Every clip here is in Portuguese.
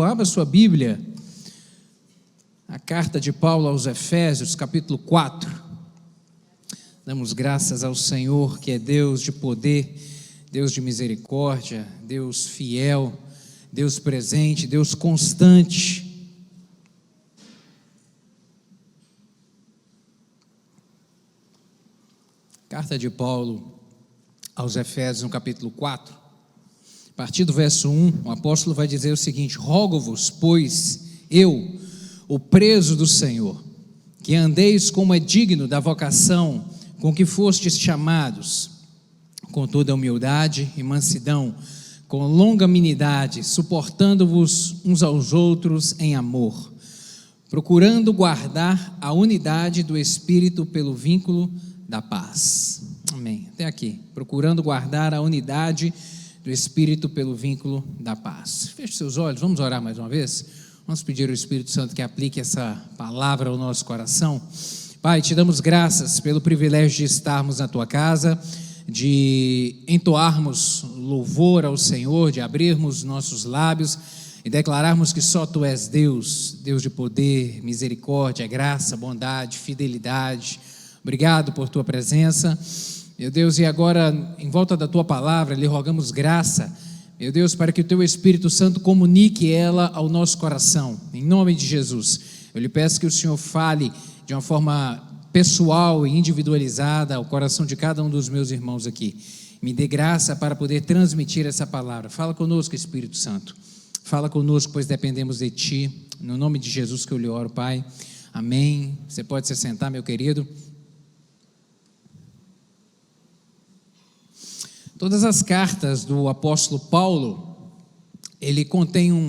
Abra sua Bíblia, a carta de Paulo aos Efésios, capítulo 4. Damos graças ao Senhor, que é Deus de poder, Deus de misericórdia, Deus fiel, Deus presente, Deus constante. Carta de Paulo aos Efésios, no capítulo 4, a partir do verso 1, o apóstolo vai dizer o seguinte: rogo-vos, pois, eu, o preso do Senhor, que andeis como é digno da vocação com que fostes chamados, com toda humildade e mansidão, com longanimidade, suportando-vos uns aos outros em amor, procurando guardar a unidade do Espírito pelo vínculo da paz. Amém. Até aqui. Procurando guardar a unidade do Espírito pelo vínculo da paz. Feche seus olhos, vamos orar mais uma vez? Vamos pedir ao Espírito Santo que aplique essa palavra ao nosso coração. Pai, te damos graças pelo privilégio de estarmos na tua casa, de entoarmos louvor ao Senhor, de abrirmos nossos lábios e declararmos que só tu és Deus, Deus de poder, misericórdia, graça, bondade, fidelidade. Obrigado por tua presença, meu Deus, e agora, em volta da tua palavra, lhe rogamos graça, meu Deus, para que o teu Espírito Santo comunique ela ao nosso coração, em nome de Jesus. Eu lhe peço que o Senhor fale de uma forma pessoal e individualizada ao coração de cada um dos meus irmãos aqui. Me dê graça para poder transmitir essa palavra. Fala conosco, Espírito Santo. Fala conosco, pois dependemos de ti. No nome de Jesus que eu lhe oro, Pai. Amém. Você pode se sentar, meu querido. Todas as cartas do apóstolo Paulo,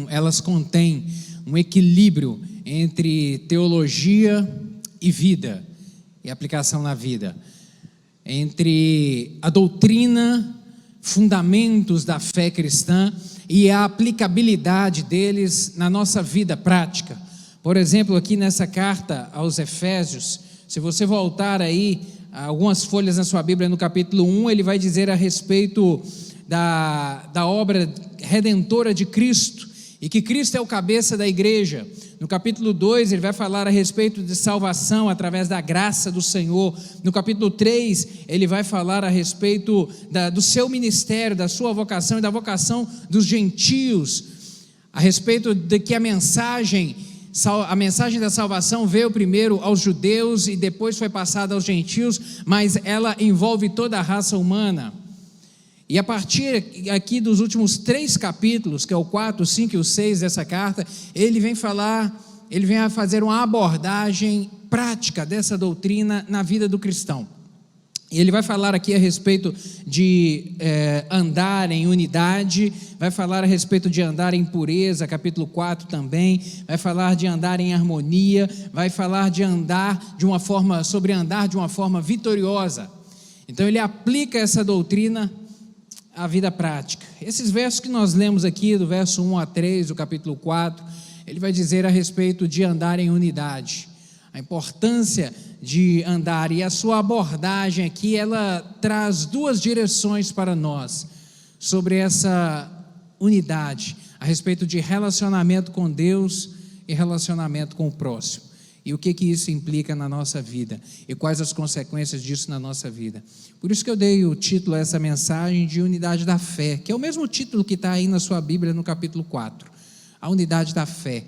elas contêm um equilíbrio entre teologia e vida, e aplicação na vida, entre a doutrina, fundamentos da fé cristã e a aplicabilidade deles na nossa vida prática. Por exemplo, aqui nessa carta aos Efésios, se você voltar aí algumas folhas na sua Bíblia, no capítulo 1, ele vai dizer a respeito da obra redentora de Cristo, e que Cristo é o cabeça da igreja. No capítulo 2, ele vai falar a respeito de salvação através da graça do Senhor. No capítulo 3, ele vai falar a respeito do seu ministério, da sua vocação e da vocação dos gentios, a respeito de que a mensagem da salvação veio primeiro aos judeus e depois foi passada aos gentios, mas ela envolve toda a raça humana. E a partir aqui dos últimos 3 capítulos, que é o 4, o 5 e o 6 dessa carta, ele vem a fazer uma abordagem prática dessa doutrina na vida do cristão. E ele vai falar aqui a respeito de andar em unidade, vai falar a respeito de andar em pureza, capítulo 4 também, vai falar de andar em harmonia, vai falar de andar de uma forma vitoriosa. Então ele aplica essa doutrina à vida prática. Esses versos que nós lemos aqui, do verso 1 a 3, do capítulo 4, ele vai dizer a respeito de andar em unidade, a importância de andar, e a sua abordagem aqui, ela traz 2 direções para nós, sobre essa unidade, a respeito de relacionamento com Deus e relacionamento com o próximo, e o que isso implica na nossa vida, e quais as consequências disso na nossa vida. Por isso que eu dei o título a essa mensagem de unidade da fé, que é o mesmo título que está aí na sua Bíblia no capítulo 4, a unidade da fé.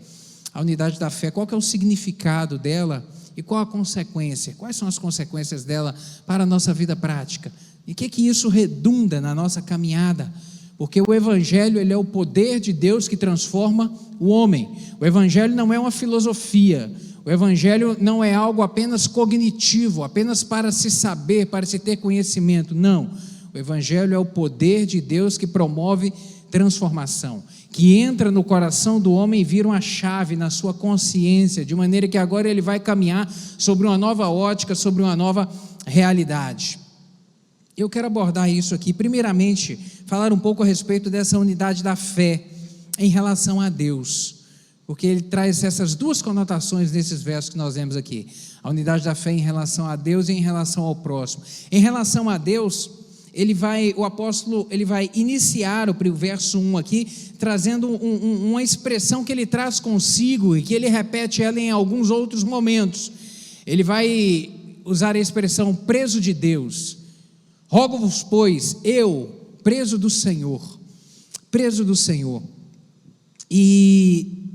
A unidade da fé, qual que é o significado dela e qual a consequência? Quais são as consequências dela para a nossa vida prática? E o que isso redunda na nossa caminhada? Porque o Evangelho, ele é o poder de Deus que transforma o homem. O Evangelho não é uma filosofia. O Evangelho não é algo apenas cognitivo, apenas para se saber, para se ter conhecimento. Não. O Evangelho é o poder de Deus que promove transformação, que entra no coração do homem e vira uma chave na sua consciência, de maneira que agora ele vai caminhar sobre uma nova ótica, sobre uma nova realidade. Eu quero abordar isso aqui, primeiramente, falar um pouco a respeito dessa unidade da fé em relação a Deus, porque ele traz essas 2 conotações nesses versos que nós vemos aqui, a unidade da fé em relação a Deus e em relação ao próximo. Em relação a Deus, o apóstolo vai iniciar o verso 1 aqui, trazendo uma expressão que ele traz consigo e que ele repete ela em alguns outros momentos. Ele vai usar a expressão preso de Deus. Rogo-vos, pois, eu, preso do Senhor. E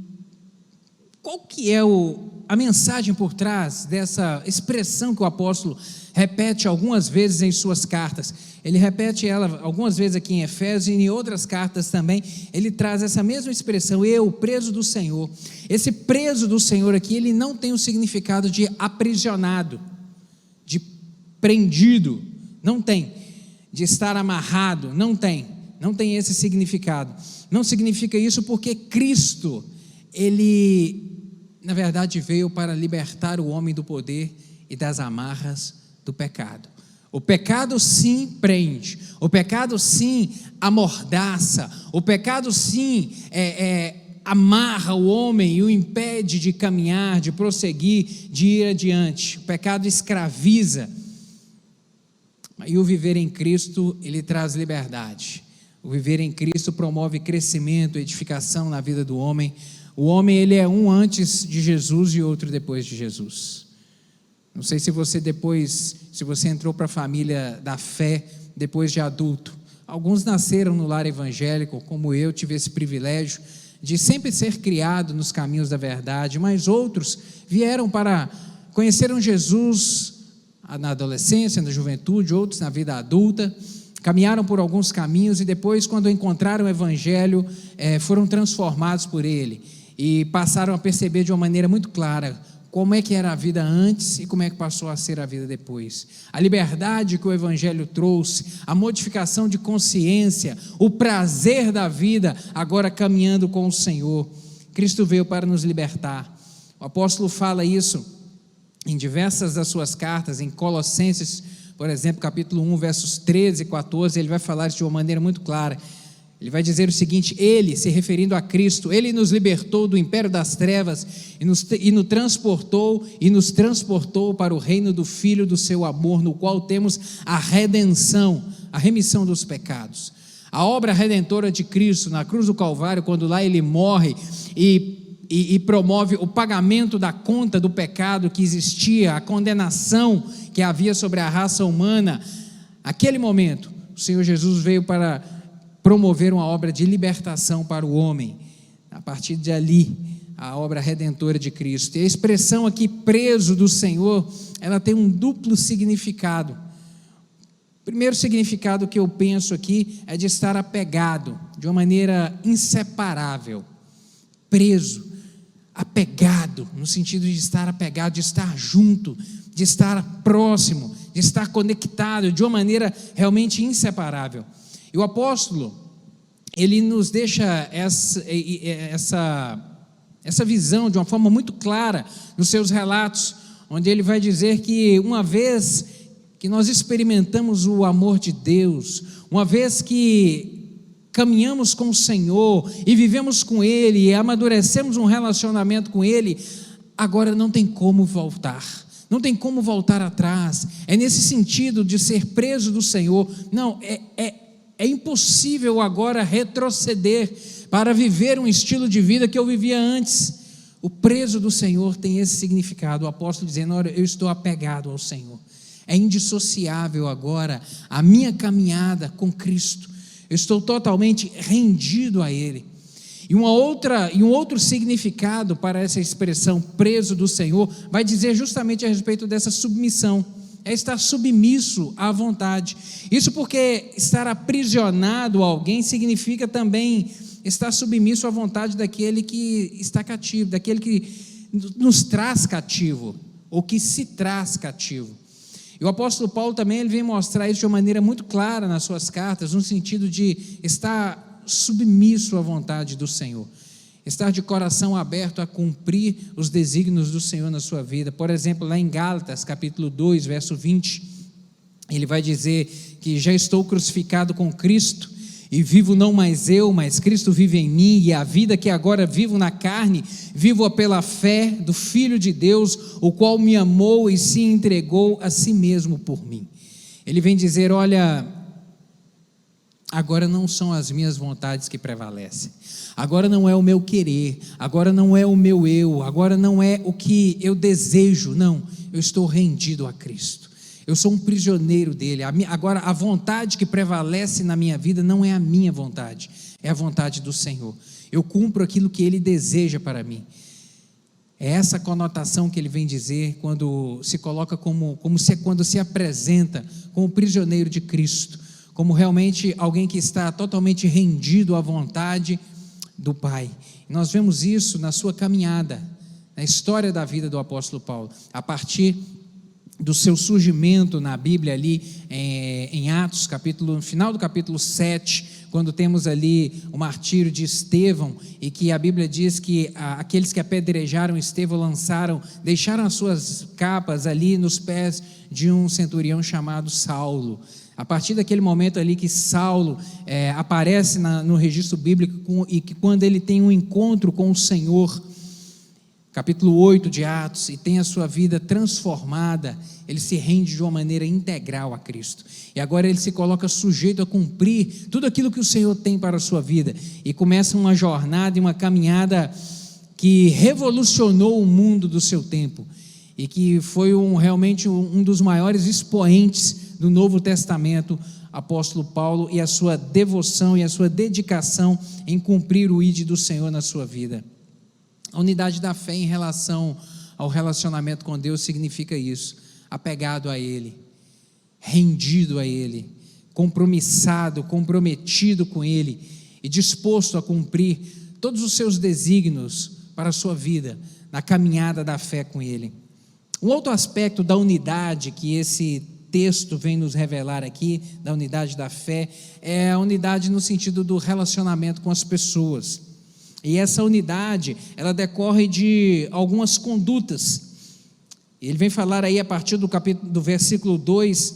qual que é a mensagem por trás dessa expressão que o apóstolo repete algumas vezes em suas cartas? Ele repete ela algumas vezes aqui em Efésios e em outras cartas também. Ele traz essa mesma expressão, eu, preso do Senhor. Esse preso do Senhor aqui, ele não tem o significado de aprisionado, de prendido, não tem, de estar amarrado, não tem esse significado. Não significa isso porque Cristo, ele na verdade veio para libertar o homem do poder e das amarras do pecado. O pecado sim prende, o pecado sim amordaça, o pecado sim amarra o homem e o impede de caminhar, de prosseguir, de ir adiante. O pecado escraviza. E o viver em Cristo, ele traz liberdade. O viver em Cristo promove crescimento, edificação na vida do homem. O homem, ele é um antes de Jesus e outro depois de Jesus. Não sei se você entrou para a família da fé depois de adulto. Alguns nasceram no lar evangélico, como eu, tive esse privilégio de sempre ser criado nos caminhos da verdade, mas outros conheceram Jesus na adolescência, na juventude, outros na vida adulta, caminharam por alguns caminhos e depois, quando encontraram o evangelho, foram transformados por ele e passaram a perceber de uma maneira muito clara como é que era a vida antes e como é que passou a ser a vida depois. A liberdade que o evangelho trouxe, a modificação de consciência, o prazer da vida agora caminhando com o Senhor. Cristo veio para nos libertar. O apóstolo fala isso em diversas das suas cartas, em Colossenses, por exemplo, capítulo 1, versos 13 e 14, ele vai falar isso de uma maneira muito clara. Ele vai dizer o seguinte: ele, se referindo a Cristo, ele nos libertou do império das trevas e nos transportou para o reino do Filho do seu amor, no qual temos a redenção, a remissão dos pecados. A obra redentora de Cristo na cruz do Calvário, quando lá ele morre e promove o pagamento da conta do pecado que existia, a condenação que havia sobre a raça humana. Naquele momento, o Senhor Jesus veio para promover uma obra de libertação para o homem. A partir de ali, a obra redentora de Cristo. E a expressão aqui, preso do Senhor, ela tem um duplo significado. O primeiro significado que eu penso aqui é de estar apegado, de uma maneira inseparável. Preso, apegado, no sentido de estar apegado, de estar junto, de estar próximo, de estar conectado, de uma maneira realmente inseparável. E o apóstolo, ele nos deixa essa visão de uma forma muito clara nos seus relatos, onde ele vai dizer que uma vez que nós experimentamos o amor de Deus, uma vez que caminhamos com o Senhor e vivemos com Ele e amadurecemos um relacionamento com Ele, agora não tem como voltar. Não tem como voltar atrás. É nesse sentido de ser preso do Senhor. Não, é impossível agora retroceder para viver um estilo de vida que eu vivia antes. O preso do Senhor tem esse significado. O apóstolo dizendo: olha, eu estou apegado ao Senhor. É indissociável agora a minha caminhada com Cristo. Eu estou totalmente rendido a Ele. E um outro significado para essa expressão preso do Senhor vai dizer justamente a respeito dessa submissão. É estar submisso à vontade. Isso porque estar aprisionado a alguém significa também estar submisso à vontade daquele que está cativo, daquele que nos traz cativo, ou que se traz cativo. E o apóstolo Paulo também ele vem mostrar isso de uma maneira muito clara nas suas cartas, no sentido de estar submisso à vontade do Senhor. Estar de coração aberto a cumprir os desígnios do Senhor na sua vida. Por exemplo, lá em Gálatas, capítulo 2, verso 20, ele vai dizer que já estou crucificado com Cristo, e vivo não mais eu, mas Cristo vive em mim, e a vida que agora vivo na carne, vivo-a pela fé do Filho de Deus, o qual me amou e se entregou a si mesmo por mim. Ele vem dizer: olha, agora não são as minhas vontades que prevalecem, agora não é o meu querer, agora não é o meu eu, agora não é o que eu desejo, não, eu estou rendido a Cristo, eu sou um prisioneiro dele. Agora a vontade que prevalece na minha vida não é a minha vontade, é a vontade do Senhor. Eu cumpro aquilo que Ele deseja para mim. É essa conotação que ele vem dizer quando se coloca quando se apresenta como prisioneiro de Cristo, como realmente alguém que está totalmente rendido à vontade do Pai. Nós vemos isso na sua caminhada, na história da vida do apóstolo Paulo, a partir do seu surgimento na Bíblia ali em Atos, no final do capítulo 7, quando temos ali o martírio de Estevão, e que a Bíblia diz que aqueles que apedrejaram Estevão deixaram as suas capas ali nos pés de um centurião chamado Saulo. A partir daquele momento ali que Saulo aparece no registro bíblico, e que quando ele tem um encontro com o Senhor, capítulo 8 de Atos, e tem a sua vida transformada, ele se rende de uma maneira integral a Cristo, e agora ele se coloca sujeito a cumprir tudo aquilo que o Senhor tem para a sua vida, e começa uma jornada e uma caminhada que revolucionou o mundo do seu tempo, e que foi realmente um dos maiores expoentes do Novo Testamento, apóstolo Paulo, e a sua devoção e a sua dedicação em cumprir o ID do Senhor na sua vida. A unidade da fé em relação ao relacionamento com Deus significa isso: apegado a Ele, rendido a Ele, comprometido com Ele e disposto a cumprir todos os seus desígnios para a sua vida, na caminhada da fé com Ele. Um outro aspecto da unidade que esse texto vem nos revelar aqui, da unidade da fé, é a unidade no sentido do relacionamento com as pessoas. E essa unidade, ela decorre de algumas condutas. Ele vem falar aí a partir do versículo 2,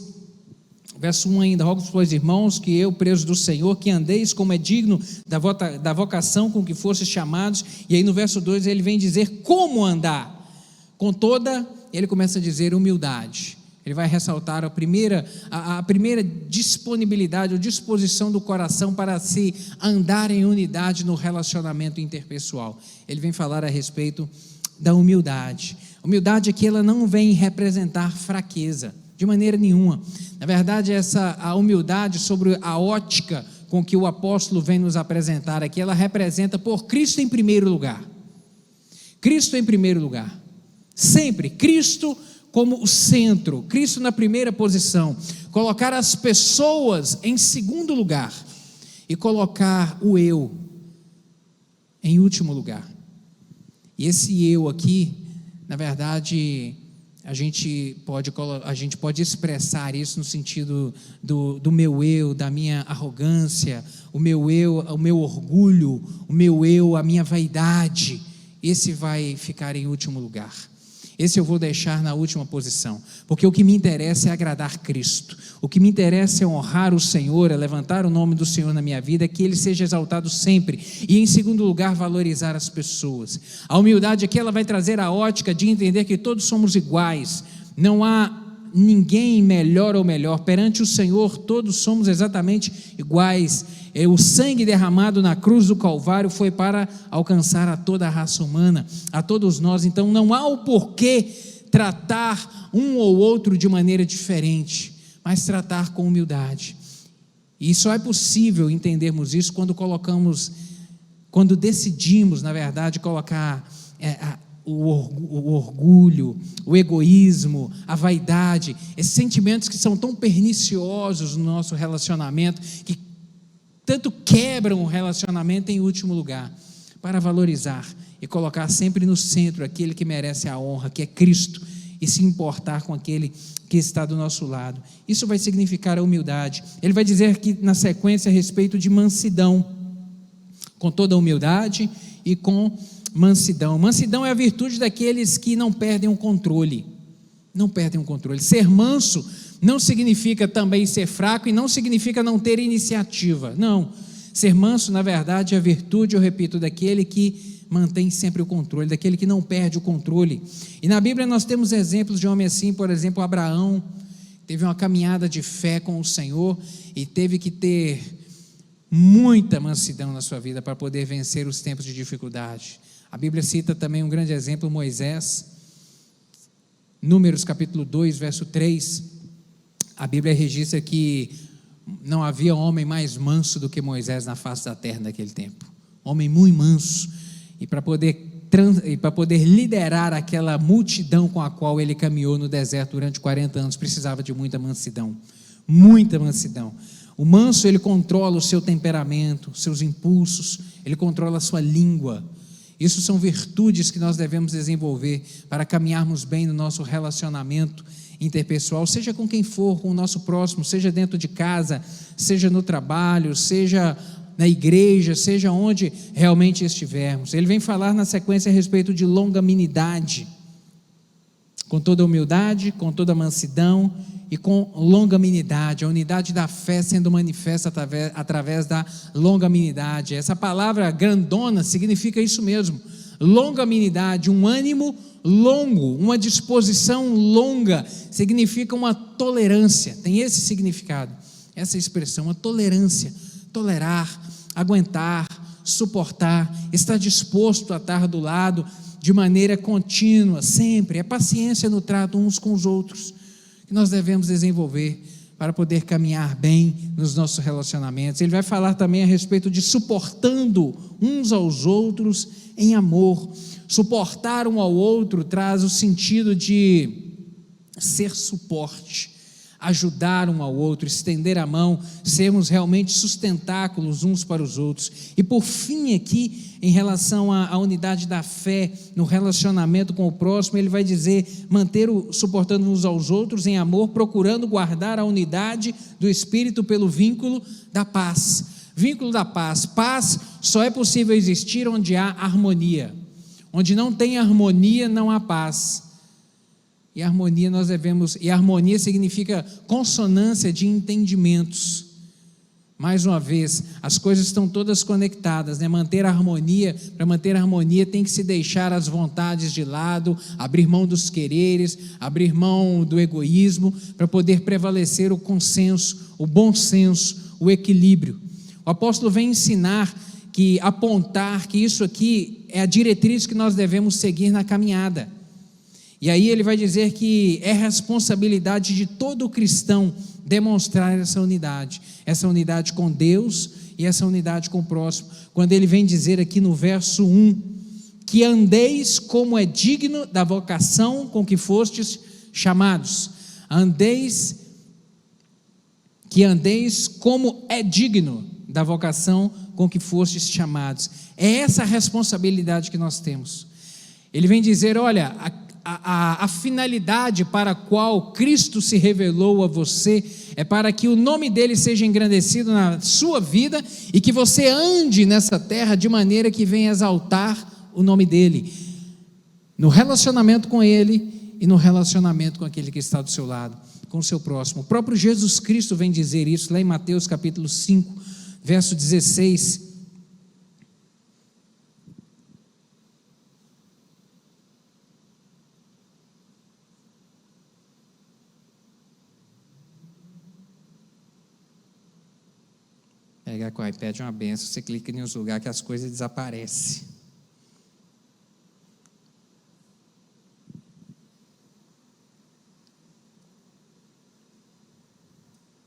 verso 1 ainda: rogo, pois, irmãos, que eu, preso do Senhor, que andeis como é digno da vocação com que fostes chamados. E aí no verso 2 ele vem dizer como andar, com toda, ele começa a dizer, humildade. Ele vai ressaltar a primeira disponibilidade ou disposição do coração para se andar em unidade no relacionamento interpessoal. Ele vem falar a respeito da humildade. Humildade aqui, ela não vem representar fraqueza, de maneira nenhuma. Na verdade, a humildade, sobre a ótica com que o apóstolo vem nos apresentar aqui, ela representa por Cristo em primeiro lugar. Cristo em primeiro lugar. Sempre Cristo como o centro, Cristo na primeira posição, colocar as pessoas em segundo lugar e colocar o eu em último lugar. E esse eu aqui, na verdade, a gente pode expressar isso no sentido do meu eu, da minha arrogância, o meu eu, o meu orgulho, o meu eu, a minha vaidade. Esse vai ficar em último lugar. Esse eu vou deixar na última posição, porque o que me interessa é agradar Cristo, o que me interessa é honrar o Senhor, é levantar o nome do Senhor na minha vida, é que Ele seja exaltado sempre, e em segundo lugar, valorizar as pessoas. A humildade aqui, ela vai trazer a ótica de entender que todos somos iguais, não há ninguém melhor ou melhor, perante o Senhor todos somos exatamente iguais. O sangue derramado na cruz do Calvário foi para alcançar a toda a raça humana, a todos nós. Então não há o porquê tratar um ou outro de maneira diferente, mas tratar com humildade. E só é possível entendermos isso quando decidimos, na verdade, colocar o orgulho, o egoísmo, a vaidade, esses sentimentos que são tão perniciosos no nosso relacionamento, que tanto quebram o relacionamento, em último lugar, para valorizar e colocar sempre no centro aquele que merece a honra, que é Cristo, e se importar com aquele que está do nosso lado. Isso vai significar a humildade. Ele vai dizer aqui na sequência a respeito de mansidão, com toda a humildade e com mansidão. Mansidão é a virtude daqueles que não perdem o controle. Não perdem o controle. Ser manso não significa também ser fraco e não significa não ter iniciativa. Não. Ser manso, na verdade, é a virtude, eu repito, daquele que mantém sempre o controle, daquele que não perde o controle. E na Bíblia nós temos exemplos de homens assim, por exemplo, Abraão teve uma caminhada de fé com o Senhor e teve que ter muita mansidão na sua vida para poder vencer os tempos de dificuldade. A Bíblia cita também um grande exemplo, Moisés. Números capítulo 2, verso 3, a Bíblia registra que não havia homem mais manso do que Moisés na face da terra naquele tempo. Homem muito manso, e para poder liderar aquela multidão com a qual ele caminhou no deserto durante 40 anos, precisava de muita mansidão, muita mansidão. O manso, ele controla o seu temperamento, seus impulsos, ele controla a sua língua. Isso são virtudes que nós devemos desenvolver para caminharmos bem no nosso relacionamento interpessoal, seja com quem for, com o nosso próximo, seja dentro de casa, seja no trabalho, seja na igreja, seja onde realmente estivermos. Ele vem falar na sequência a respeito de longanimidade, com toda humildade, com toda mansidão e com longanimidade, a unidade da fé sendo manifesta através da longanimidade. Essa palavra grandona significa isso mesmo, longanimidade, um ânimo longo, uma disposição longa, significa uma tolerância, tem esse significado, essa expressão, a tolerância, tolerar, aguentar, suportar, estar disposto a estar do lado de maneira contínua, sempre, é paciência no trato uns com os outros, que nós devemos desenvolver para poder caminhar bem nos nossos relacionamentos. Ele vai falar também a respeito de suportando uns aos outros em amor. Suportar um ao outro traz o sentido de ser suporte, ajudar um ao outro, estender a mão, sermos realmente sustentáculos uns para os outros. E por fim aqui, em relação à unidade da fé, no relacionamento com o próximo, ele vai dizer, suportando uns aos outros em amor, procurando guardar a unidade do Espírito pelo vínculo da paz. Vínculo da paz. Paz só é possível existir onde há harmonia. Onde não tem harmonia, não há paz. E harmonia significa consonância de entendimentos. Mais uma vez, as coisas estão todas conectadas, né? Para manter a harmonia tem que se deixar as vontades de lado, abrir mão dos quereres, abrir mão do egoísmo, para poder prevalecer o consenso, o bom senso, o equilíbrio. O apóstolo vem apontar que isso aqui é a diretriz que nós devemos seguir na caminhada. E aí ele vai dizer que é responsabilidade de todo cristão demonstrar essa unidade com Deus e essa unidade com o próximo. Quando ele vem dizer aqui no verso 1, que andeis como é digno da vocação com que fostes chamados. Que andeis como é digno da vocação com que fostes chamados. É essa a responsabilidade que nós temos. Ele vem dizer, olha, a finalidade para a qual Cristo se revelou a você é para que o nome dele seja engrandecido na sua vida e que você ande nessa terra de maneira que venha exaltar o nome dele, no relacionamento com ele e no relacionamento com aquele que está do seu lado, com o seu próximo. O próprio Jesus Cristo vem dizer isso lá em Mateus capítulo 5, verso 16. Pegar com o iPad é uma benção, você clica em uns lugares que as coisas desaparecem.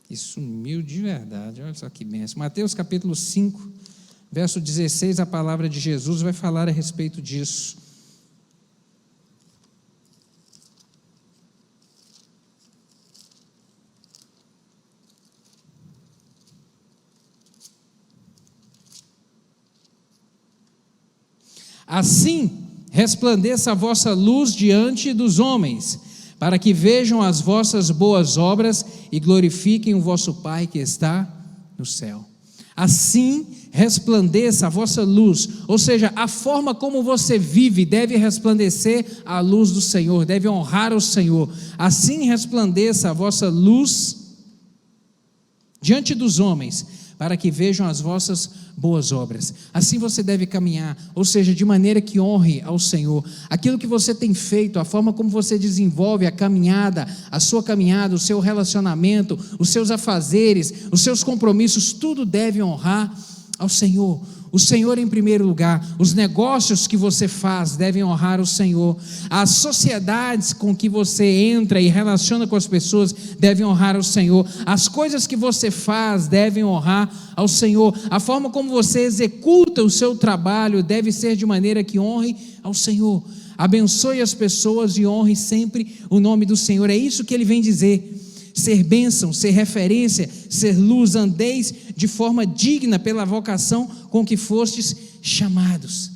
E sumiu de verdade, olha só que benção. Mateus capítulo 5, verso 16, a palavra de Jesus vai falar a respeito disso. Assim resplandeça a vossa luz diante dos homens, para que vejam as vossas boas obras e glorifiquem o vosso Pai que está no céu. Assim resplandeça a vossa luz, ou seja, a forma como você vive deve resplandecer a luz do Senhor, deve honrar o Senhor. Assim resplandeça a vossa luz diante dos homens, para que vejam as vossas boas obras. Assim você deve caminhar, ou seja, de maneira que honre ao Senhor. Aquilo que você tem feito, a forma como você desenvolve a caminhada, a sua caminhada, o seu relacionamento, os seus afazeres, os seus compromissos, tudo deve honrar ao Senhor. O Senhor em primeiro lugar. Os negócios que você faz devem honrar o Senhor. As sociedades com que você entra e relaciona com as pessoas devem honrar o Senhor. As coisas que você faz devem honrar ao Senhor. A forma como você executa o seu trabalho deve ser de maneira que honre ao Senhor. Abençoe as pessoas e honre sempre o nome do Senhor. É isso que ele vem dizer. Ser bênção, ser referência, ser luz, andeis de forma digna pela vocação com que fostes chamados.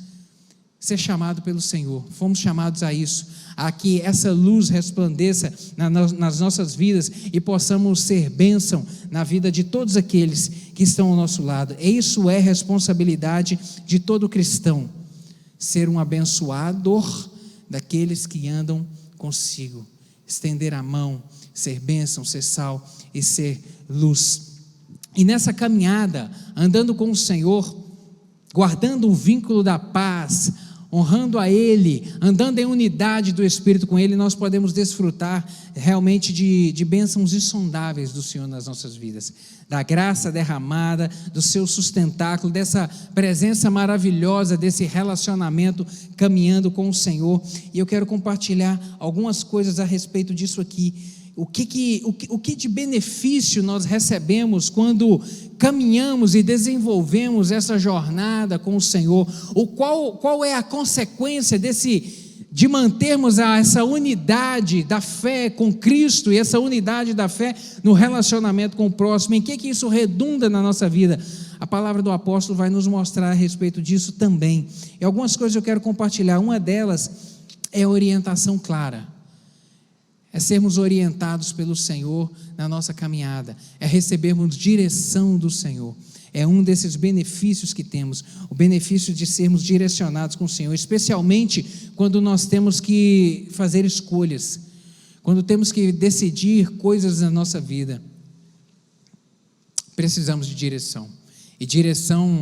Ser chamado pelo Senhor, fomos chamados a isso, a que essa luz resplandeça nas nossas vidas e possamos ser bênção na vida de todos aqueles que estão ao nosso lado. E isso é responsabilidade de todo cristão, ser um abençoador daqueles que andam consigo, estender a mão, ser bênção, ser sal e ser luz. E nessa caminhada, andando com o Senhor, guardando o vínculo da paz, honrando a Ele, andando em unidade do Espírito com Ele, nós podemos desfrutar realmente de bênçãos insondáveis do Senhor nas nossas vidas, da graça derramada, do seu sustentáculo, dessa presença maravilhosa, desse relacionamento caminhando com o Senhor. E eu quero compartilhar algumas coisas a respeito disso aqui. O que de benefício nós recebemos quando caminhamos e desenvolvemos essa jornada com o Senhor? Qual é a consequência de mantermos essa unidade da fé com Cristo e essa unidade da fé no relacionamento com o próximo? Em que isso redunda na nossa vida? A palavra do apóstolo vai nos mostrar a respeito disso também. E algumas coisas eu quero compartilhar. Uma delas é a orientação clara. É sermos orientados pelo Senhor na nossa caminhada, é recebermos direção do Senhor. É um desses benefícios que temos, o benefício de sermos direcionados com o Senhor, especialmente quando nós temos que fazer escolhas, quando temos que decidir coisas na nossa vida. Precisamos de direção,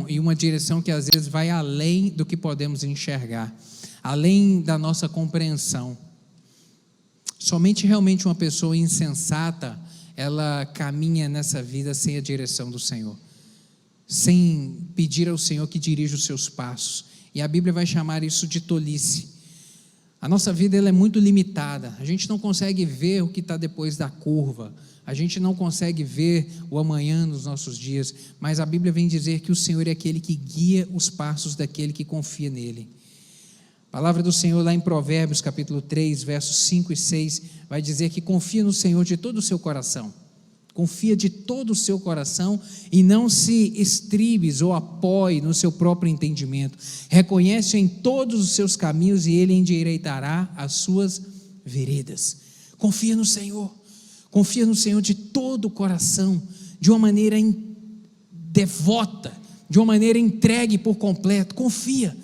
e uma direção que às vezes vai além do que podemos enxergar, além da nossa compreensão. Somente realmente uma pessoa insensata, ela caminha nessa vida sem a direção do Senhor, sem pedir ao Senhor que dirija os seus passos, e a Bíblia vai chamar isso de tolice. A nossa vida ela é muito limitada, a gente não consegue ver o que está depois da curva, a gente não consegue ver o amanhã nos nossos dias, mas a Bíblia vem dizer que o Senhor é aquele que guia os passos daquele que confia nele. A palavra do Senhor lá em Provérbios capítulo 3, versos 5 e 6, vai dizer que confia no Senhor de todo o seu coração. Confia de todo o seu coração e não se estribes ou apoie no seu próprio entendimento. Reconhece em todos os seus caminhos e Ele endireitará as suas veredas. Confia no Senhor de todo o coração, de uma maneira devota, de uma maneira entregue por completo. Confia.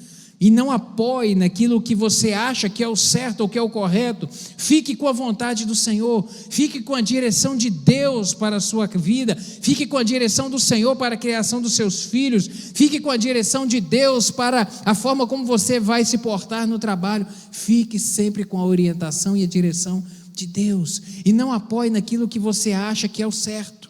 E não apoie naquilo que você acha que é o certo ou que é o correto. Fique com a vontade do Senhor, fique com a direção de Deus para a sua vida, fique com a direção do Senhor para a criação dos seus filhos, fique com a direção de Deus para a forma como você vai se portar no trabalho. Fique sempre com a orientação e a direção de Deus, e não apoie naquilo que você acha que é o certo,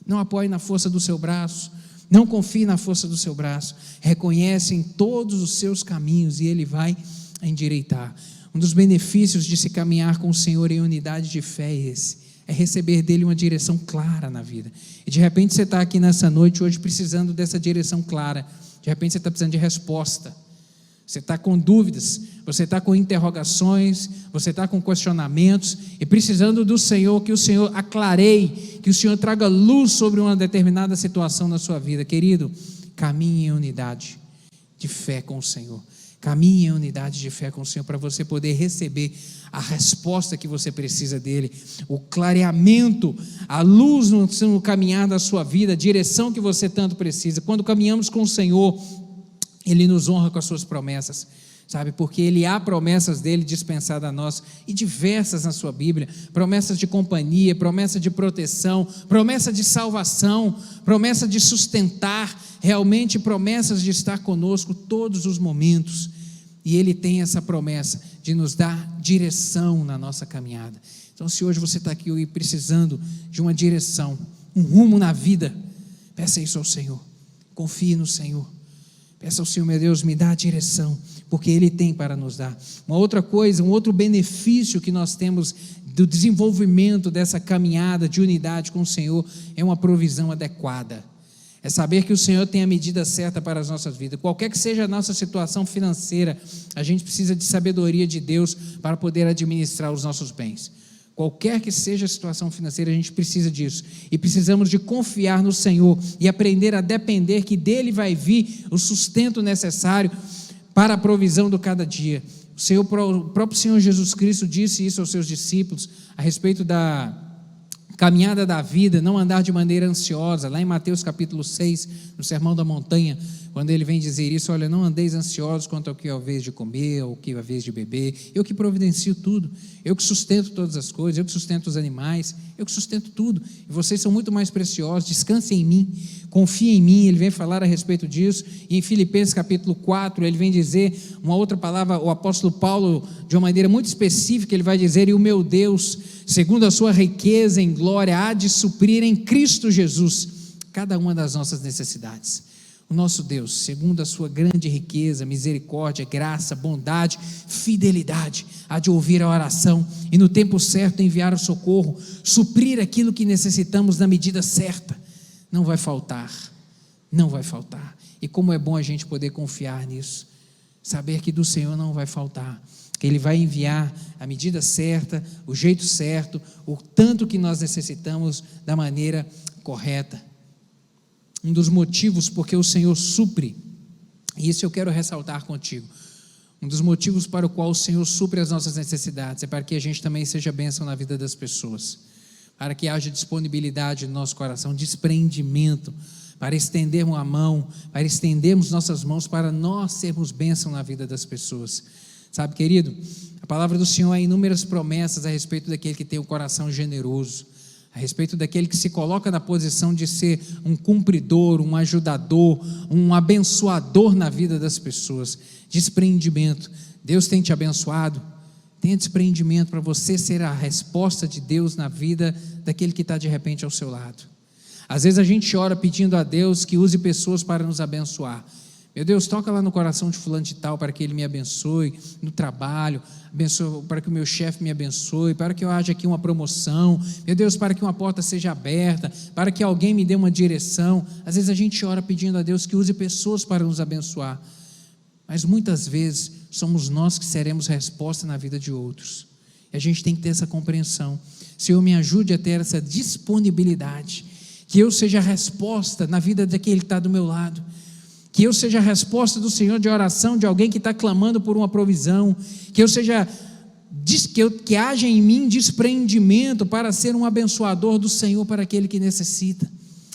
não apoie na força do seu braço, não confie na força do seu braço, reconhece em todos os seus caminhos e Ele vai endireitar. Um dos benefícios de se caminhar com o Senhor em unidade de fé é esse, é receber dEle uma direção clara na vida. E de repente você está aqui nessa noite hoje precisando dessa direção clara, de repente você está precisando de resposta, você está com dúvidas, você está com interrogações, você está com questionamentos e precisando do Senhor, que o Senhor aclareie, que o Senhor traga luz sobre uma determinada situação na sua vida. Querido, caminhe em unidade de fé com o Senhor, caminhe em unidade de fé com o Senhor para você poder receber a resposta que você precisa dEle, o clareamento, a luz no caminhar da sua vida, a direção que você tanto precisa. Quando caminhamos com o Senhor, Ele nos honra com as suas promessas. sabe, porque há promessas dele dispensadas a nós, e diversas na sua Bíblia, promessas de companhia, promessa de proteção, promessa de salvação, promessa de sustentar, realmente promessas de estar conosco todos os momentos, e ele tem essa promessa de nos dar direção na nossa caminhada. Então, se hoje você está aqui precisando de uma direção, um rumo na vida, peça isso ao Senhor, confie no Senhor, peça ao Senhor: meu Deus, me dá a direção, porque Ele tem para nos dar. Uma outra coisa, um outro benefício que nós temos do desenvolvimento dessa caminhada de unidade com o Senhor, é uma provisão adequada, é saber que o Senhor tem a medida certa para as nossas vidas. Qualquer que seja a nossa situação financeira, a gente precisa de sabedoria de Deus para poder administrar os nossos bens. Qualquer que seja a situação financeira, a gente precisa disso, e precisamos de confiar no Senhor, e aprender a depender que dEle vai vir o sustento necessário para a provisão do cada dia. O próprio Senhor Jesus Cristo disse isso aos seus discípulos, a respeito da caminhada da vida, não andar de maneira ansiosa, lá em Mateus capítulo 6, no Sermão da Montanha, quando ele vem dizer isso: olha, não andeis ansiosos quanto ao que é a vez de comer, ou o que é a vez de beber, eu que providencio tudo, eu que sustento todas as coisas, eu que sustento os animais, eu que sustento tudo, e vocês são muito mais preciosos, descansem em mim, confiem em mim. Ele vem falar a respeito disso, e em Filipenses capítulo 4, ele vem dizer uma outra palavra, o apóstolo Paulo, de uma maneira muito específica, ele vai dizer: e o meu Deus, segundo a sua riqueza em glória, há de suprir em Cristo Jesus cada uma das nossas necessidades. O nosso Deus, segundo a sua grande riqueza, misericórdia, graça, bondade, fidelidade, há de ouvir a oração e no tempo certo enviar o socorro, suprir aquilo que necessitamos na medida certa. Não vai faltar, não vai faltar. E como é bom a gente poder confiar nisso, saber que do Senhor não vai faltar, que Ele vai enviar a medida certa, o jeito certo, o tanto que nós necessitamos, da maneira correta. Um dos motivos porque o Senhor supre, e isso eu quero ressaltar contigo, um dos motivos para o qual o Senhor supre as nossas necessidades, é para que a gente também seja bênção na vida das pessoas, para que haja disponibilidade no nosso coração, desprendimento, para estendermos a mão, para estendermos nossas mãos, para nós sermos bênção na vida das pessoas. Sabe, querido, a palavra do Senhor há inúmeras promessas a respeito daquele que tem o coração generoso, a respeito daquele que se coloca na posição de ser um cumpridor, um ajudador, um abençoador na vida das pessoas. Desprendimento. Deus tem te abençoado, tenha desprendimento para você ser a resposta de Deus na vida daquele que está de repente ao seu lado. Às vezes a gente ora pedindo a Deus que use pessoas para nos abençoar. Meu Deus, toca lá no coração de fulano de tal, para que ele me abençoe no trabalho, para que o meu chefe me abençoe, para que eu haja aqui uma promoção, meu Deus, para que uma porta seja aberta, para que alguém me dê uma direção. Às vezes a gente ora pedindo a Deus que use pessoas para nos abençoar, mas muitas vezes somos nós que seremos resposta na vida de outros, e a gente tem que ter essa compreensão. Senhor, me ajude a ter essa disponibilidade, que eu seja a resposta na vida daquele que está do meu lado, que eu seja a resposta do Senhor de oração de alguém que está clamando por uma provisão, que eu seja, que haja em mim desprendimento para ser um abençoador do Senhor para aquele que necessita.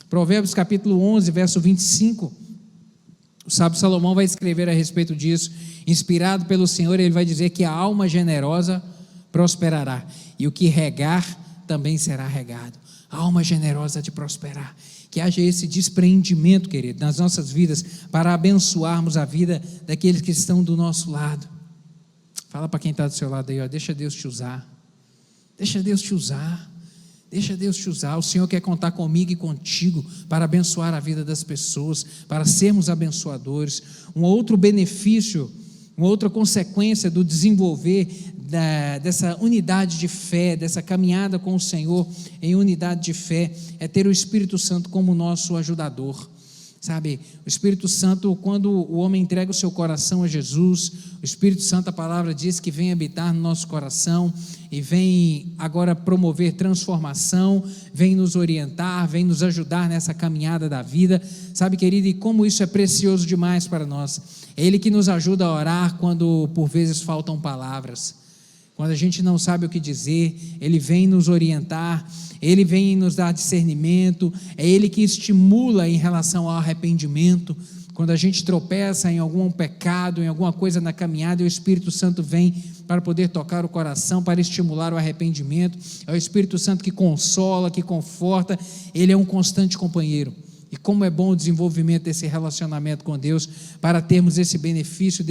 Provérbios capítulo 11, verso 25, o sábio Salomão vai escrever a respeito disso, inspirado pelo Senhor. Ele vai dizer que a alma generosa prosperará, e o que regar também será regado. A alma generosa de prosperar, que haja esse despreendimento, querido, nas nossas vidas, para abençoarmos a vida daqueles que estão do nosso lado. Fala para quem está do seu lado aí, ó, deixa Deus te usar, deixa Deus te usar, deixa Deus te usar. O Senhor quer contar comigo e contigo para abençoar a vida das pessoas, para sermos abençoadores. Um outro benefício, uma outra consequência do desenvolver dessa unidade de fé, dessa caminhada com o Senhor em unidade de fé, é ter o Espírito Santo como nosso ajudador. Sabe, o Espírito Santo, quando o homem entrega o seu coração a Jesus, o Espírito Santo, a palavra diz que vem habitar no nosso coração e vem agora promover transformação, vem nos orientar, vem nos ajudar nessa caminhada da vida. Sabe, querido, e como isso é precioso demais para nós. É Ele que nos ajuda a orar quando por vezes faltam palavras, quando a gente não sabe o que dizer. Ele vem nos orientar, Ele vem nos dar discernimento, é Ele que estimula em relação ao arrependimento, Quando a gente tropeça em algum pecado, em alguma coisa na caminhada, o Espírito Santo vem para poder tocar o coração, para estimular o arrependimento. É o Espírito Santo que consola, que conforta. Ele é um constante companheiro. E como é bom o desenvolvimento desse relacionamento com Deus, para termos esse benefício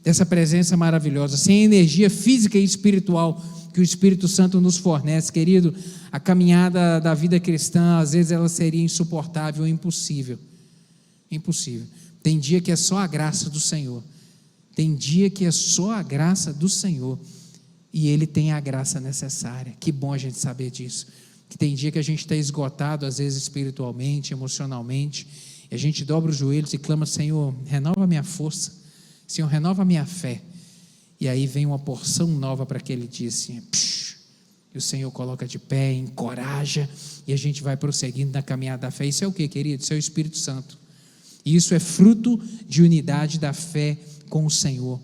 dessa presença maravilhosa, sem a energia física e espiritual que o Espírito Santo nos fornece. Querido, a caminhada da vida cristã, às vezes ela seria insuportável ou impossível. Impossível. Tem dia que é só a graça do Senhor. Tem dia que é só a graça do Senhor. E Ele tem a graça necessária. Que bom a gente saber disso. Que tem dia que a gente está esgotado, às vezes espiritualmente, emocionalmente, e a gente dobra os joelhos e clama: Senhor, renova a minha força. Senhor, renova a minha fé. E aí vem uma porção nova para aquele dia assim, e o Senhor coloca de pé, encoraja, e a gente vai prosseguindo na caminhada da fé. Isso é o que, querido? Isso é o Espírito Santo. E isso é fruto de unidade da fé com o Senhor.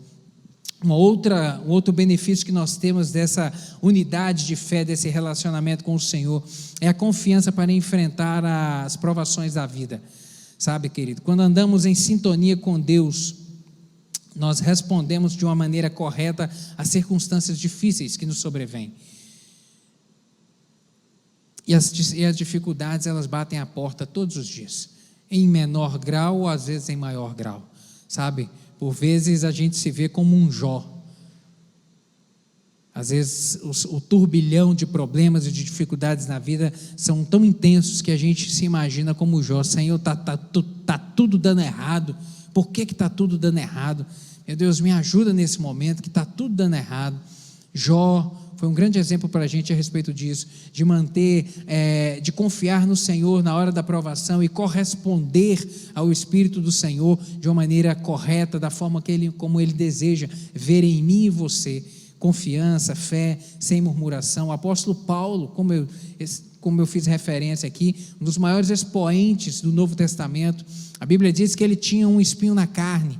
Um outro benefício que nós temos dessa unidade de fé, desse relacionamento com o Senhor, é a confiança para enfrentar as provações da vida. Sabe, querido, quando andamos em sintonia com Deus, nós respondemos de uma maneira correta às circunstâncias difíceis que nos sobrevêm. E as dificuldades, elas batem a porta todos os dias, em menor grau ou às vezes em maior grau, sabe? Por vezes a gente se vê como um Jó. Às vezes o turbilhão de problemas e de dificuldades na vida são tão intensos que a gente se imagina como Jó. Senhor, tá tudo dando errado. Por que está tudo dando errado? Meu Deus, me ajuda nesse momento que está tudo dando errado. Jó foi um grande exemplo para a gente a respeito disso, de manter, de confiar no Senhor na hora da provação e corresponder ao Espírito do Senhor de uma maneira correta, da forma como Ele deseja ver em mim e você. Confiança, fé, sem murmuração. O apóstolo Paulo, como eu fiz referência aqui, um dos maiores expoentes do Novo Testamento, a Bíblia diz que ele tinha um espinho na carne,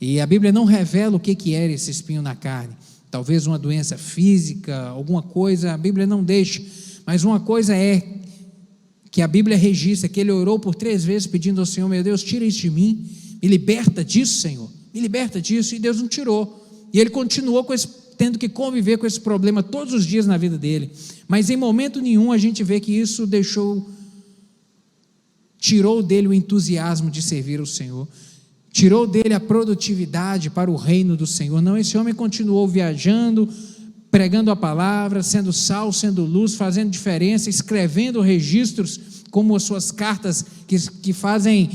e a Bíblia não revela o que era esse espinho na carne. Talvez uma doença física, alguma coisa, a Bíblia não deixa, mas uma coisa é que a Bíblia registra, que ele orou por 3 vezes pedindo ao Senhor: meu Deus, tira isso de mim, me liberta disso, Senhor, me liberta disso, e Deus não tirou, e ele continuou tendo que conviver com esse problema todos os dias na vida dele, mas em momento nenhum a gente vê que isso tirou dele o entusiasmo de servir ao Senhor, tirou dele a produtividade para o reino do Senhor. Não, esse homem continuou viajando, pregando a palavra, sendo sal, sendo luz, fazendo diferença, escrevendo registros como as suas cartas que fazem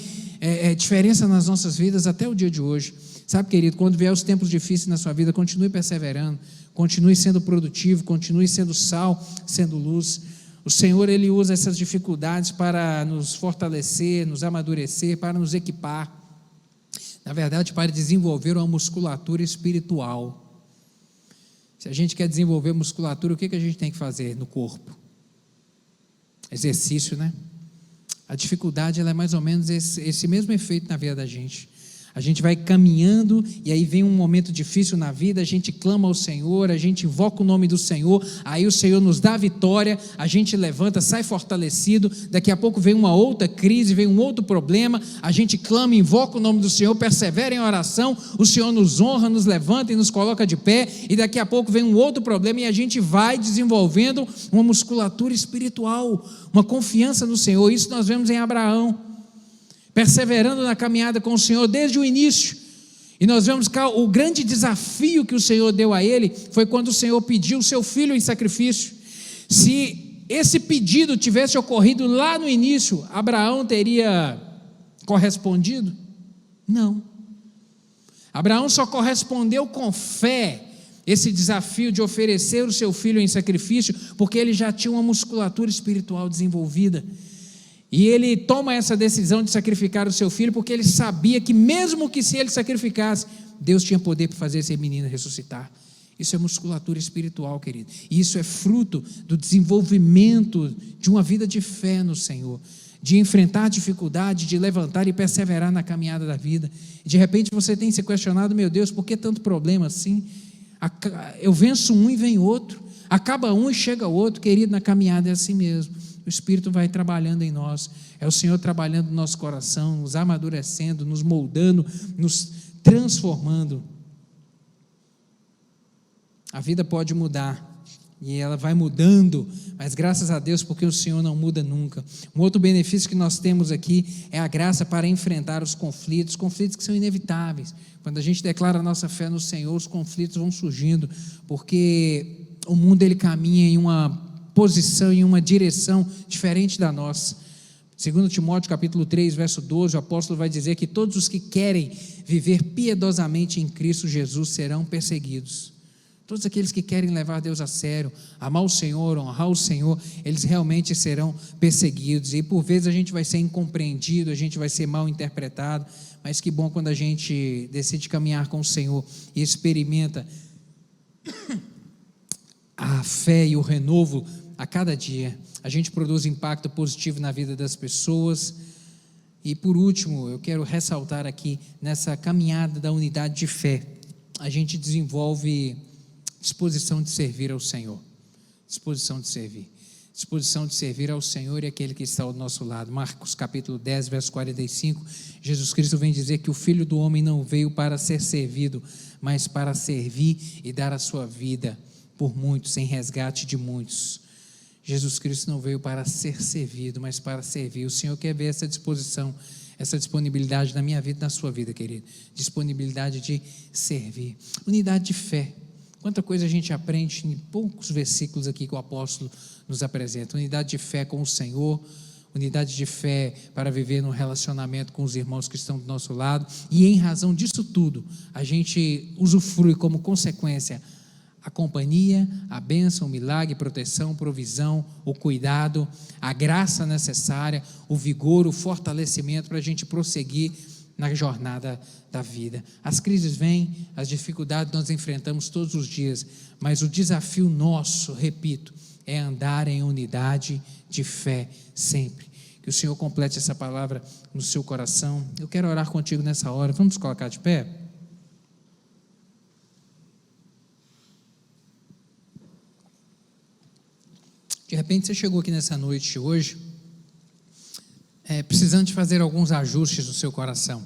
diferença nas nossas vidas até o dia de hoje. Sabe, querido, quando vier os tempos difíceis na sua vida, continue perseverando, continue sendo produtivo, continue sendo sal, sendo luz. O Senhor, Ele usa essas dificuldades para nos fortalecer, nos amadurecer, para nos equipar, na verdade, para desenvolver uma musculatura espiritual. Se a gente quer desenvolver musculatura, o que a gente tem que fazer no corpo? Exercício, né? A dificuldade, ela é mais ou menos esse mesmo efeito na vida da gente. A gente vai caminhando e aí vem um momento difícil na vida, a gente clama ao Senhor, a gente invoca o nome do Senhor, aí o Senhor nos dá a vitória, a gente levanta, sai fortalecido, daqui a pouco vem uma outra crise, vem um outro problema, a gente clama, invoca o nome do Senhor, persevera em oração, o Senhor nos honra, nos levanta e nos coloca de pé, e daqui a pouco vem um outro problema e a gente vai desenvolvendo uma musculatura espiritual, uma confiança no Senhor. Isso nós vemos em Abraão, perseverando na caminhada com o Senhor desde o início, e nós vemos que o grande desafio que o Senhor deu a ele, foi quando o Senhor pediu o seu filho em sacrifício. Se esse pedido tivesse ocorrido lá no início, Abraão teria correspondido? Não, Abraão só correspondeu com fé, esse desafio de oferecer o seu filho em sacrifício, porque ele já tinha uma musculatura espiritual desenvolvida, e ele toma essa decisão de sacrificar o seu filho, porque ele sabia que mesmo que se ele sacrificasse, Deus tinha poder para fazer esse menino ressuscitar. Isso é musculatura espiritual, querido, e isso é fruto do desenvolvimento de uma vida de fé no Senhor, de enfrentar dificuldade, de levantar e perseverar na caminhada da vida. E de repente você tem se questionado: meu Deus, por que tanto problema assim? Eu venço um e vem outro, Acaba um e chega outro, querido, na caminhada é assim mesmo. O Espírito vai trabalhando em nós, é o Senhor trabalhando no nosso coração, nos amadurecendo, nos moldando, nos transformando. A vida pode mudar, e ela vai mudando, mas graças a Deus, porque o Senhor não muda nunca. Um outro benefício que nós temos aqui é a graça para enfrentar os conflitos que são inevitáveis. Quando a gente declara a nossa fé no Senhor, os conflitos vão surgindo, porque o mundo ele caminha em uma posição, em uma direção diferente da nossa. 2 Timóteo capítulo 3, verso 12, o apóstolo vai dizer que todos os que querem viver piedosamente em Cristo Jesus serão perseguidos. Todos aqueles que querem levar Deus a sério, amar o Senhor, honrar o Senhor, eles realmente serão perseguidos, e por vezes a gente vai ser incompreendido, a gente vai ser mal interpretado, mas que bom quando a gente decide caminhar com o Senhor e experimenta a fé e o renovo a cada dia. A gente produz impacto positivo na vida das pessoas. E por último, eu quero ressaltar aqui, nessa caminhada da unidade de fé, a gente desenvolve disposição de servir ao Senhor, disposição de servir ao Senhor e aquele que está ao nosso lado. Marcos capítulo 10, verso 45, Jesus Cristo vem dizer que o Filho do Homem não veio para ser servido, mas para servir e dar a sua vida por muitos, em resgate de muitos. Jesus Cristo não veio para ser servido, mas para servir. O Senhor quer ver essa disposição, essa disponibilidade na minha vida e na sua vida, querido, disponibilidade de servir, unidade de fé. Quanta coisa a gente aprende em poucos versículos aqui que o apóstolo nos apresenta. Unidade de fé com o Senhor, unidade de fé para viver no relacionamento com os irmãos que estão do nosso lado, e em razão disso tudo, a gente usufrui como consequência a companhia, a bênção, o milagre, proteção, provisão, o cuidado, a graça necessária, o vigor, o fortalecimento para a gente prosseguir na jornada da vida. As crises vêm, as dificuldades nós enfrentamos todos os dias, mas o desafio nosso, repito, é andar em unidade de fé sempre. Que o Senhor complete essa palavra no seu coração. Eu quero orar contigo nessa hora. Vamos colocar de pé? De repente você chegou aqui nessa noite hoje, precisando de fazer alguns ajustes no seu coração,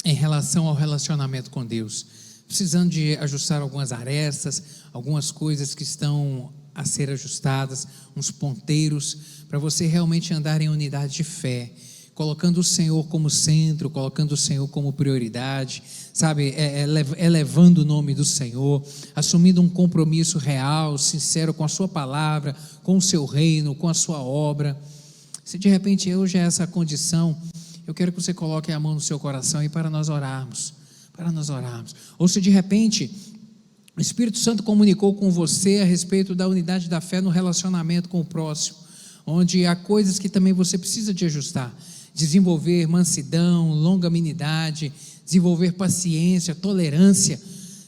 em relação ao relacionamento com Deus, precisando de ajustar algumas arestas, algumas coisas que estão a ser ajustadas, uns ponteiros, para você realmente andar em unidade de fé, colocando o Senhor como centro, colocando o Senhor como prioridade, sabe, elevando o nome do Senhor, assumindo um compromisso real, sincero com a sua palavra, com o seu reino, com a sua obra. Se de repente hoje é essa condição, eu quero que você coloque a mão no seu coração e para nós orarmos, ou se de repente o Espírito Santo comunicou com você a respeito da unidade da fé no relacionamento com o próximo, onde há coisas que também você precisa de ajustar, desenvolver mansidão, longanimidade, desenvolver paciência, tolerância,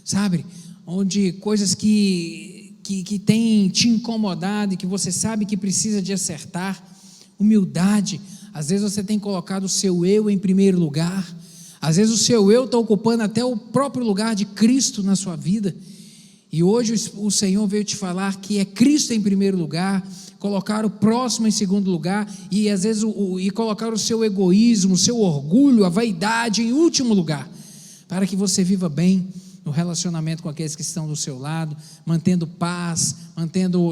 sabe, onde coisas que têm te incomodado e que você sabe que precisa de acertar, humildade. Às vezes você tem colocado o seu eu em primeiro lugar, às vezes o seu eu está ocupando até o próprio lugar de Cristo na sua vida, e hoje o Senhor veio te falar que é Cristo em primeiro lugar, colocar o próximo em segundo lugar, e às vezes colocar o seu egoísmo, o seu orgulho, a vaidade em último lugar, para que você viva bem no relacionamento com aqueles que estão do seu lado, mantendo paz,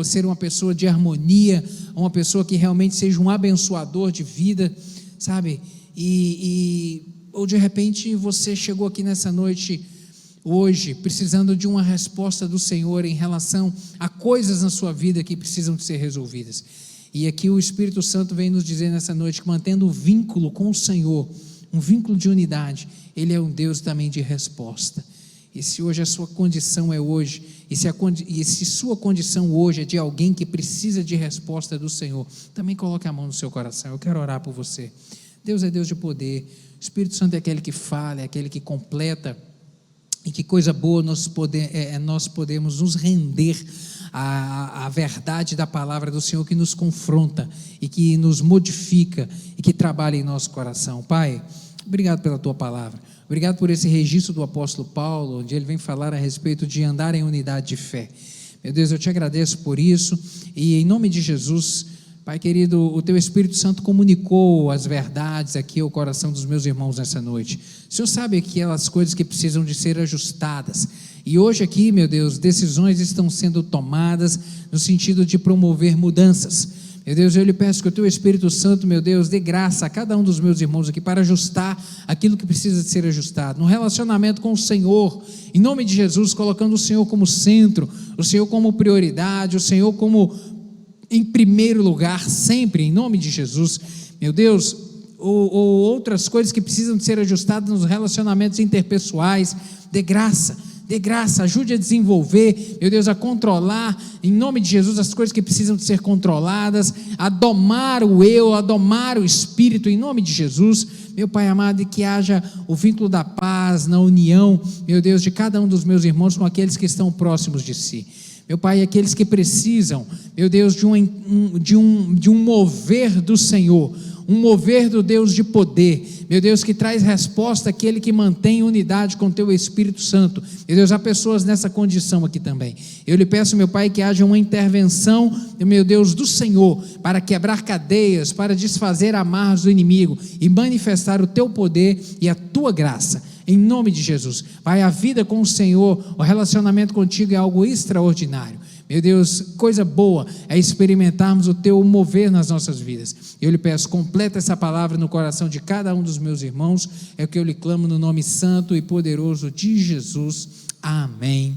ser uma pessoa de harmonia, uma pessoa que realmente seja um abençoador de vida, sabe, ou de repente você chegou aqui nessa noite, hoje, precisando de uma resposta do Senhor em relação a coisas na sua vida que precisam de ser resolvidas, e aqui o Espírito Santo vem nos dizer nessa noite que mantendo o vínculo com o Senhor, um vínculo de unidade, Ele é um Deus também de resposta. E se hoje a sua condição é hoje, e se sua condição hoje é de alguém que precisa de resposta do Senhor, também coloque a mão no seu coração. Eu quero orar por você. Deus é Deus de poder, o Espírito Santo é aquele que fala, é aquele que completa, e que coisa boa nós podemos nos render à verdade da palavra do Senhor, que nos confronta e que nos modifica e que trabalha em nosso coração. Pai, obrigado pela tua palavra, obrigado por esse registro do apóstolo Paulo, onde ele vem falar a respeito de andar em unidade de fé. Meu Deus, eu te agradeço por isso, e em nome de Jesus, Pai querido, o Teu Espírito Santo comunicou as verdades aqui ao coração dos meus irmãos nessa noite. O Senhor sabe aquelas coisas que precisam de ser ajustadas, e hoje aqui, meu Deus, decisões estão sendo tomadas no sentido de promover mudanças. Meu Deus, eu lhe peço que o Teu Espírito Santo, meu Deus, dê graça a cada um dos meus irmãos aqui para ajustar aquilo que precisa de ser ajustado, no relacionamento com o Senhor, em nome de Jesus, colocando o Senhor como centro, o Senhor como prioridade, o Senhor como em primeiro lugar, sempre, em nome de Jesus, meu Deus, ou outras coisas que precisam de ser ajustadas nos relacionamentos interpessoais, dê graça, ajude a desenvolver, meu Deus, a controlar, em nome de Jesus, as coisas que precisam de ser controladas, a domar o eu, a domar o espírito, em nome de Jesus, meu Pai amado, e que haja o vínculo da paz, na união, meu Deus, de cada um dos meus irmãos com aqueles que estão próximos de si. Meu Pai, aqueles que precisam, meu Deus, de um mover do Senhor, um mover do Deus de poder, meu Deus, que traz resposta àquele que mantém unidade com Teu Espírito Santo. Meu Deus, há pessoas nessa condição aqui também. Eu lhe peço, meu Pai, que haja uma intervenção, meu Deus, do Senhor, para quebrar cadeias, para desfazer amarras do inimigo e manifestar o Teu poder e a Tua graça. Em nome de Jesus, Pai, a vida com o Senhor, o relacionamento contigo é algo extraordinário. Meu Deus, coisa boa é experimentarmos o Teu mover nas nossas vidas. Eu lhe peço, completa essa palavra no coração de cada um dos meus irmãos, é o que eu lhe clamo no nome santo e poderoso de Jesus. Amém.